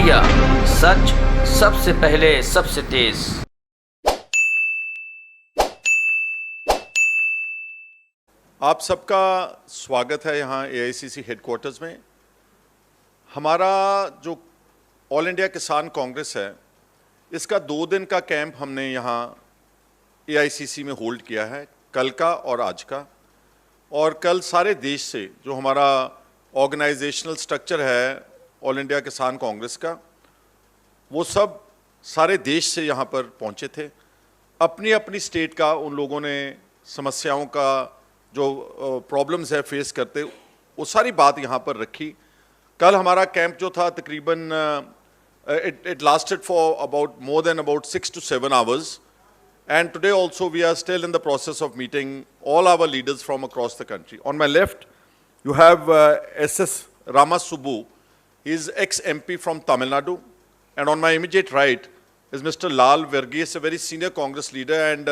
India, सच सबसे पहले सबसे तेज। आप सबका स्वागत है यहाँ एआईसीसी हेडक्वार्टर्स में। हमारा जो ऑल इंडिया किसान कांग्रेस है, इसका 2 दिन का कैंप हमने यहाँ एआईसीसी में होल्ड किया है, कल का और आज का। और कल सारे देश से जो हमारा ऑर्गेनाइजेशनल स्ट्रक्चर है ऑल इंडिया किसान कांग्रेस का, वो सब सारे देश से यहाँ पर पहुँचे थे। अपनी अपनी स्टेट का उन लोगों ने समस्याओं का जो प्रॉब्लम्स है फेस करते, वो सारी बात यहाँ पर रखी। कल हमारा कैंप जो था तकरीबन it lasted for about more than about 6 to 7 hours, and today also we are still in the process of meeting all our leaders from across the country. On my left you have SS Ramasubbu. He is ex-MP from Tamil Nadu, and on my immediate right is Mr. Lal Verghese, a very senior Congress leader and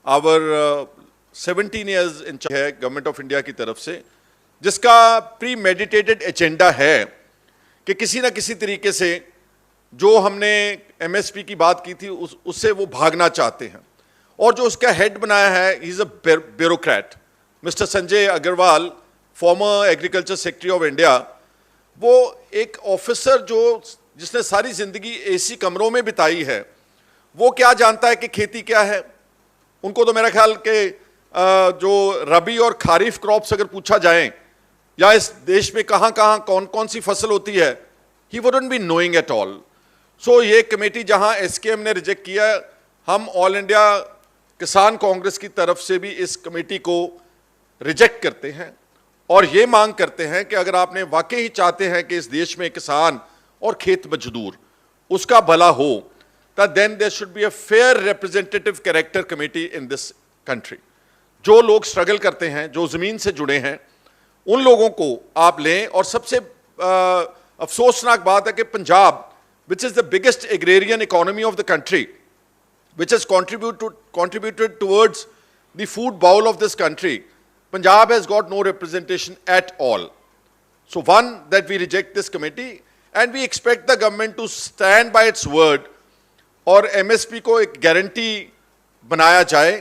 our 17 years in charge है government of India की तरफ से, जिसका pre meditated agenda है कि किसी ना किसी तरीके से जो हमने एमएसपी की बात की थी उससे वो भागना चाहते हैं। और जो उसका हेड बनाया है, he is a bureaucrat, mister Sanjay Agrawal, former agriculture secretary of India. वो एक ऑफिसर जिसने सारी जिंदगी एसी कमरों में बिताई है, वो क्या जानता है कि खेती क्या है। उनको तो मेरा ख्याल कि जो रबी और खारिफ क्रॉप्स अगर पूछा जाए या इस देश में कहाँ कहाँ कौन कौन सी फसल होती है, he wouldn't be knowing at all. So ये कमेटी जहाँ एसकेएम ने रिजेक्ट किया, हम ऑल इंडिया किसान कांग्रेस की तरफ से भी इस कमेटी को रिजेक्ट करते हैं और ये मांग करते हैं कि अगर आपने वाकई ही चाहते हैं कि इस देश में किसान और खेत मजदूर उसका भला हो, then there should be a fair representative character committee in this country. जो लोग स्ट्रगल करते हैं, जो ज़मीन से जुड़े हैं, उन लोगों को आप लें। और सबसे अफसोसनाक बात है कि Punjab, which is the biggest agrarian economy of the country, which has contributed towards the food bowl of this country, Punjab has got no representation at all. So one, that we reject this committee and we expect the government to stand by its word और MSP को एक guarantee बनाया जाए।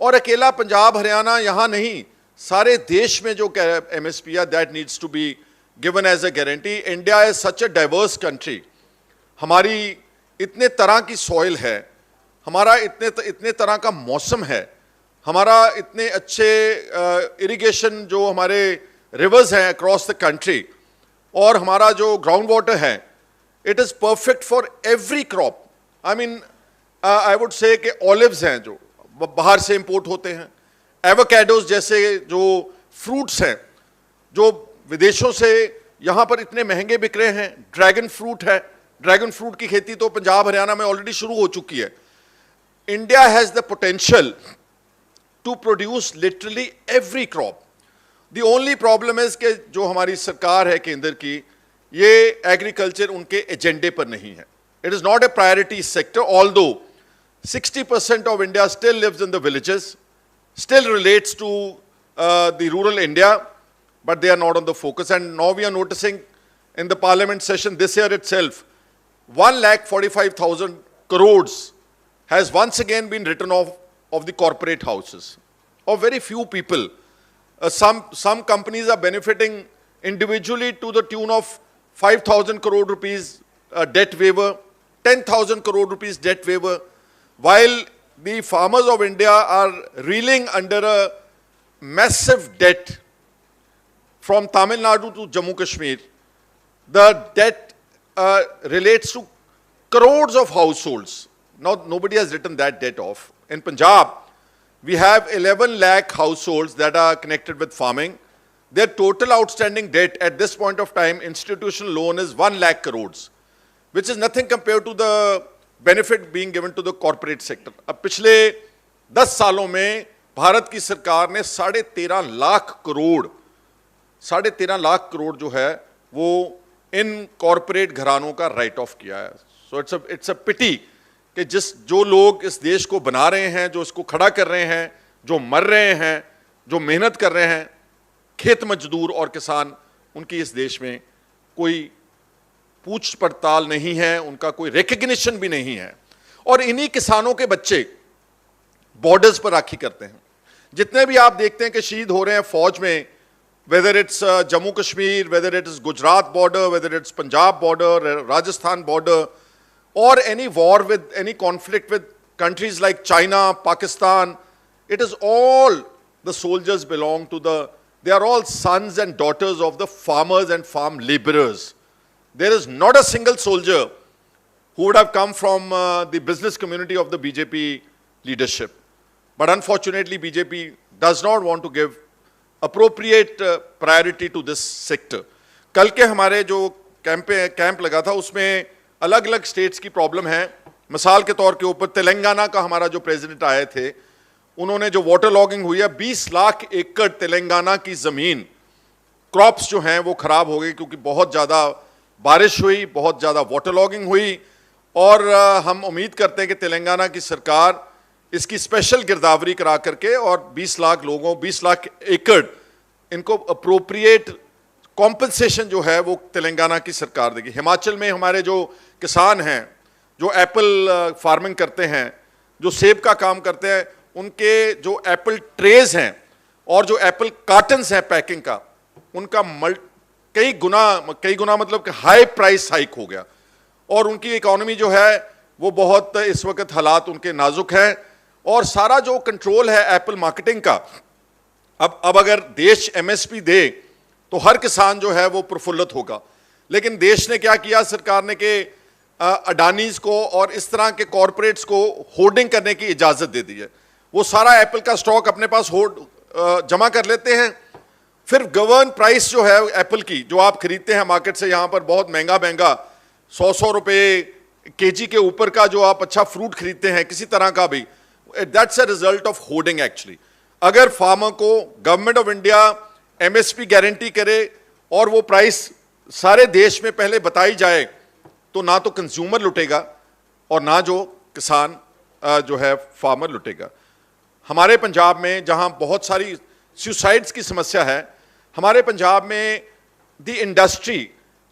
और अकेला पंजाब हरियाणा यहाँ नहीं, सारे देश में जो MSP है, that needs to be given as a guarantee. India is such a diverse country. हमारी इतने तरह की सॉइल है, हमारा इतने तरह का मौसम है, हमारा इतने अच्छे इरिगेशन जो हमारे रिवर्स हैं अक्रॉस द कंट्री, और हमारा जो ग्राउंड वाटर है, it is perfect for every crop. I mean I would say कि ऑलिव्स हैं जो बाहर से इंपोर्ट होते हैं, एवोकेडोस जैसे जो फ्रूट्स हैं जो विदेशों से यहाँ पर इतने महंगे बिक रहे हैं, ड्रैगन फ्रूट है, ड्रैगन फ्रूट की खेती तो पंजाब हरियाणा में ऑलरेडी शुरू हो चुकी है। India has the potential to produce literally every crop. The only problem is कि जो हमारी सरकार है केंद्र की, ये एग्रीकल्चर उनके एजेंडे पर नहीं है। It is not a priority sector, although 60% of India still lives in the villages, still relates to the rural India, but they are not on the focus. And now we are noticing in the parliament session this year itself, 1,45,000 crores has once again been written off of the corporate houses of very few people. Some companies are benefiting individually to the tune of 5,000 crore rupees debt waiver, 10,000 crore rupees debt waiver, while the farmers of India are reeling under a massive debt from Tamil Nadu to Jammu Kashmir. The debt relates to crores of households. Now, nobody has written that debt off. In Punjab, we have 11 lakh households that are connected with farming. Their total outstanding debt at this point of time, institutional loan, is 1 lakh crores, which is nothing compared to the benefit being given to the corporate sector. अब पिछले 10 सालों में भारत की सरकार ने 13.5 लाख करोड़ जो है वो इन कॉरपोरेट घरानों का राइट ऑफ किया है। सो इट्स अ पिटी कि जो लोग इस देश को बना रहे हैं, जो इसको खड़ा कर रहे हैं, जो मर रहे हैं, जो मेहनत कर रहे हैं, खेत मजदूर और किसान, उनकी इस देश में कोई पूछ पड़ताल नहीं है, उनका कोई रिकग्निशन भी नहीं है। और इन्हीं किसानों के बच्चे बॉर्डर्स पर राखी करते हैं। जितने भी आप देखते हैं कि शहीद हो रहे हैं फौज में, whether it's Jammu Kashmir, whether it is Gujarat border, whether it's Punjab border, Rajasthan border, और any war with any conflict with countries like China, Pakistan, it is all the soldiers belong to they are all sons and daughters of the farmers and farm laborers. There is not a single soldier who would have come from the business community of the BJP leadership. But unfortunately, BJP does not want to give appropriate priority to this sector. कल के हमारे जो camp लगा था उसमें अलग अलग states की प्रॉब्लम है। मिसाल के तौर के ऊपर तेलंगाना का हमारा जो प्रेसिडेंट आए थे, उन्होंने जो वाटर लॉगिंग हुई है, 20 लाख एकड़ तेलंगाना की ज़मीन, क्रॉप्स जो हैं वो ख़राब हो गई क्योंकि बहुत ज़्यादा बारिश हुई, बहुत ज़्यादा वाटर लॉगिंग हुई। और हम उम्मीद करते हैं कि तेलंगाना की सरकार इसकी स्पेशल गिरदावरी करा करके और 20 लाख लोगों, 20 लाख एकड़, इनको अप्रोप्रिएट कॉम्पनसेशन जो है वो तेलंगाना की सरकार देगी। हिमाचल में हमारे जो किसान हैं, जो एप्पल फार्मिंग करते हैं, जो सेब का काम करते हैं, उनके जो एप्पल ट्रेज हैं और जो एप्पल कार्टन्स हैं पैकिंग का, उनका कई गुना मतलब कि हाई प्राइस हाइक हो गया। और उनकी इकोनॉमी जो है वो बहुत इस वक्त हालात उनके नाजुक हैं। और सारा जो कंट्रोल है एप्पल मार्केटिंग का, अब अगर देश एमएसपी दे तो हर किसान जो है वो प्रफुल्लित होगा। लेकिन देश ने क्या किया, सरकार ने कि अडानीज को और इस तरह के कॉरपोरेट्स को होर्डिंग करने की इजाजत दे दी है। वो सारा एप्पल का स्टॉक अपने पास जमा कर लेते हैं। फिर गवर्न प्राइस जो है एप्पल की, जो आप खरीदते हैं मार्केट से, यहाँ पर बहुत महंगा 100 रुपये केजी के ऊपर का जो आप अच्छा फ्रूट खरीदते हैं किसी तरह का भी, that's a result of hoarding actually. अगर फार्मर को government of India MSP guarantee करे और वो प्राइस सारे देश में पहले बताई जाए, तो ना तो कंज्यूमर लुटेगा और ना जो किसान जो है फार्मर लुटेगा। हमारे पंजाब में जहां बहुत सारी सुसाइड्स की समस्या है, हमारे पंजाब में the industry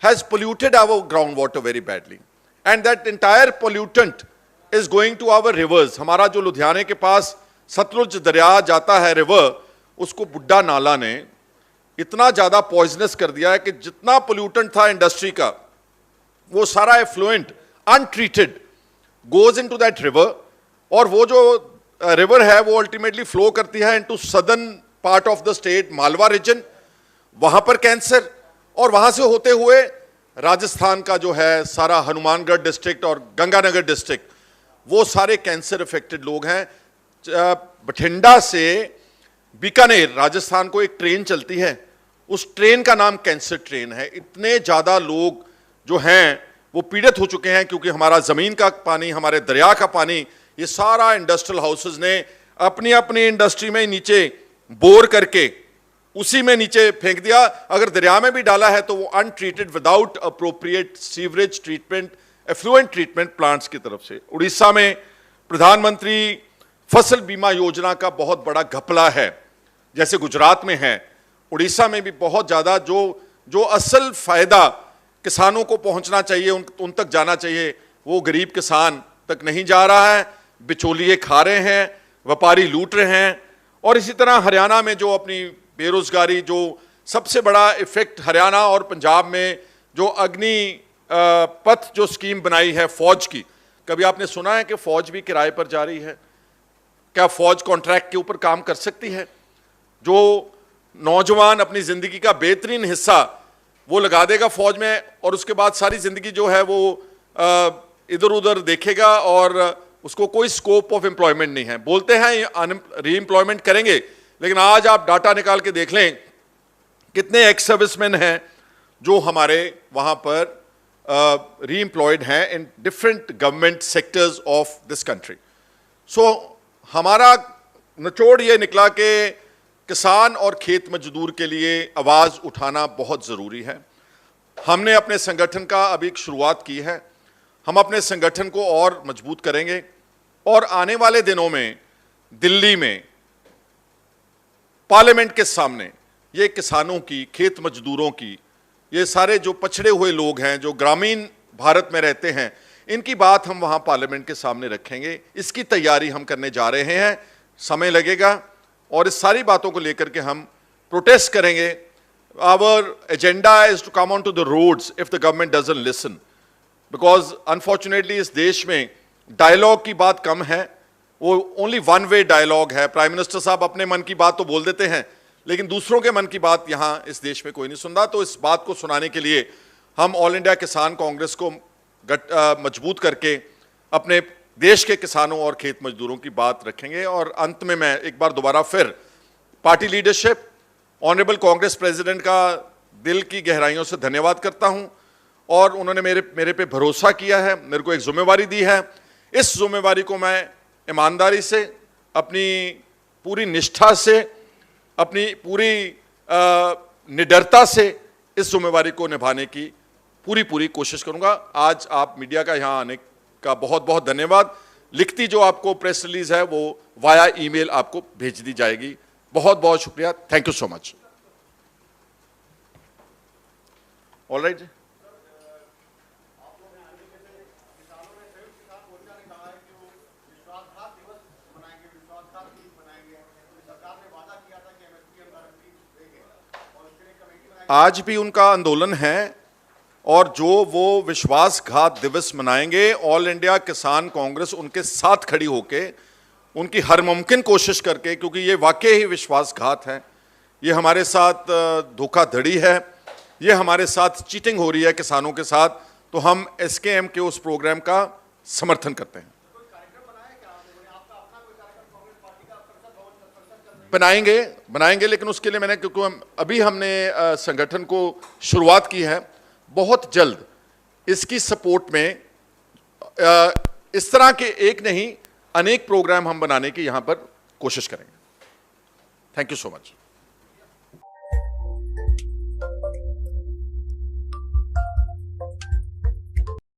has polluted our ground water very badly and that entire pollutant is going to our rivers. हमारा जो लुधियाने के पास सतलुज दरिया जाता है रिवर, उसको बुड्ढा नाला ने इतना ज्यादा पॉइजनस कर दिया है कि जितना पोल्यूटेंट था इंडस्ट्री का, वो सारा effluent untreated goes into that river. और वो जो रिवर है वो अल्टीमेटली फ्लो करती है into southern part of the state, Malwa region, वहां पर कैंसर, और वहां से होते हुए राजस्थान का जो है सारा हनुमानगढ़ डिस्ट्रिक्ट और गंगानगर डिस्ट्रिक्ट, वो सारे कैंसर इफेक्टेड लोग हैं। बठिंडा से बीकानेर राजस्थान को एक ट्रेन चलती है, उस ट्रेन का नाम कैंसर ट्रेन है। इतने ज्यादा लोग जो हैं वो पीड़ित हो चुके हैं क्योंकि हमारा जमीन का पानी, हमारे दरिया का पानी, ये सारा इंडस्ट्रियल हाउसेस ने अपनी अपनी इंडस्ट्री में नीचे बोर करके उसी में नीचे फेंक दिया। अगर दरिया में भी डाला है तो वो untreated, without appropriate sewerage treatment, effluent treatment plants की तरफ से। उड़ीसा में प्रधानमंत्री फसल बीमा योजना का बहुत बड़ा घपला है, जैसे गुजरात में है, उड़ीसा में भी बहुत ज्यादा जो असल फायदा किसानों को पहुंचना चाहिए, उन तक जाना चाहिए, वो गरीब किसान तक नहीं जा रहा है। बिचौलिए खा रहे हैं, व्यापारी लूट रहे हैं। और इसी तरह हरियाणा में जो अपनी बेरोजगारी, जो सबसे बड़ा इफेक्ट हरियाणा और पंजाब में जो अग्नि पथ जो स्कीम बनाई है फौज की, कभी आपने सुना है कि फौज भी किराए पर जा रही है? क्या फौज कॉन्ट्रैक्ट के ऊपर काम कर सकती है? जो नौजवान अपनी जिंदगी का बेहतरीन हिस्सा वो लगा देगा फौज में और उसके बाद सारी जिंदगी जो है वो इधर उधर देखेगा और उसको कोई स्कोप ऑफ एम्प्लॉयमेंट नहीं है। बोलते हैं री एम्प्लॉयमेंट करेंगे, लेकिन आज आप डाटा निकाल के देख लें कितने एक्स सर्विसमैन हैं जो हमारे वहां पर री एम्प्लॉयड हैं in different government sectors of this country. So हमारा निचोड़ ये निकला कि किसान और खेत मजदूर के लिए आवाज उठाना बहुत जरूरी है। हमने अपने संगठन का अभी एक शुरुआत की है, हम अपने संगठन को और मजबूत करेंगे और आने वाले दिनों में दिल्ली में पार्लियामेंट के सामने ये किसानों की, खेत मजदूरों की ये सारे जो पछड़े हुए लोग हैं, जो ग्रामीण भारत में रहते हैं, इनकी बात हम वहां पार्लियामेंट के सामने रखेंगे। इसकी तैयारी हम करने जा रहे हैं, समय लगेगा और इस सारी बातों को लेकर के हम प्रोटेस्ट करेंगे। Our agenda is to come on to the roads if the government doesn't listen, because unfortunately इस देश में डायलॉग की बात कम है, वो ओनली वन वे डायलॉग है। प्राइम मिनिस्टर साहब अपने मन की बात तो बोल देते हैं, लेकिन दूसरों के मन की बात यहां इस देश में कोई नहीं सुनता। तो इस बात को सुनाने के लिए हम ऑल इंडिया किसान कांग्रेस को मजबूत करके अपने देश के किसानों और खेत मजदूरों की बात रखेंगे। और अंत में मैं एक बार दोबारा फिर party leadership, honourable Congress president का दिल की गहराइयों से धन्यवाद करता हूं। और उन्होंने मेरे पे भरोसा किया है, मेरे को एक जिम्मेवारी दी है। इस जिम्मेवारी को मैं ईमानदारी से, अपनी पूरी निष्ठा से, अपनी पूरी निडरता से इस जिम्मेवारी को निभाने की पूरी कोशिश करूंगा। आज आप मीडिया का यहां आने का बहुत बहुत धन्यवाद। लिखती जो आपको प्रेस रिलीज है वो वाया ईमेल आपको भेज दी जाएगी। बहुत बहुत शुक्रिया, thank you so much. All right जी। आज भी उनका आंदोलन है और जो वो विश्वासघात दिवस मनाएंगे, ऑल इंडिया किसान कांग्रेस उनके साथ खड़ी होके, उनकी हर मुमकिन कोशिश करके, क्योंकि ये वाकई ही विश्वासघात है, ये हमारे साथ धोखाधड़ी है, ये हमारे साथ चीटिंग हो रही है किसानों के साथ। तो हम एसकेएम के उस प्रोग्राम का समर्थन करते हैं। बनाएंगे, लेकिन उसके लिए मैंने, क्योंकि अभी हमने संगठन को शुरुआत की है, बहुत जल्द इसकी सपोर्ट में इस तरह के एक नहीं अनेक प्रोग्राम हम बनाने की यहां पर कोशिश करेंगे। Thank you so much.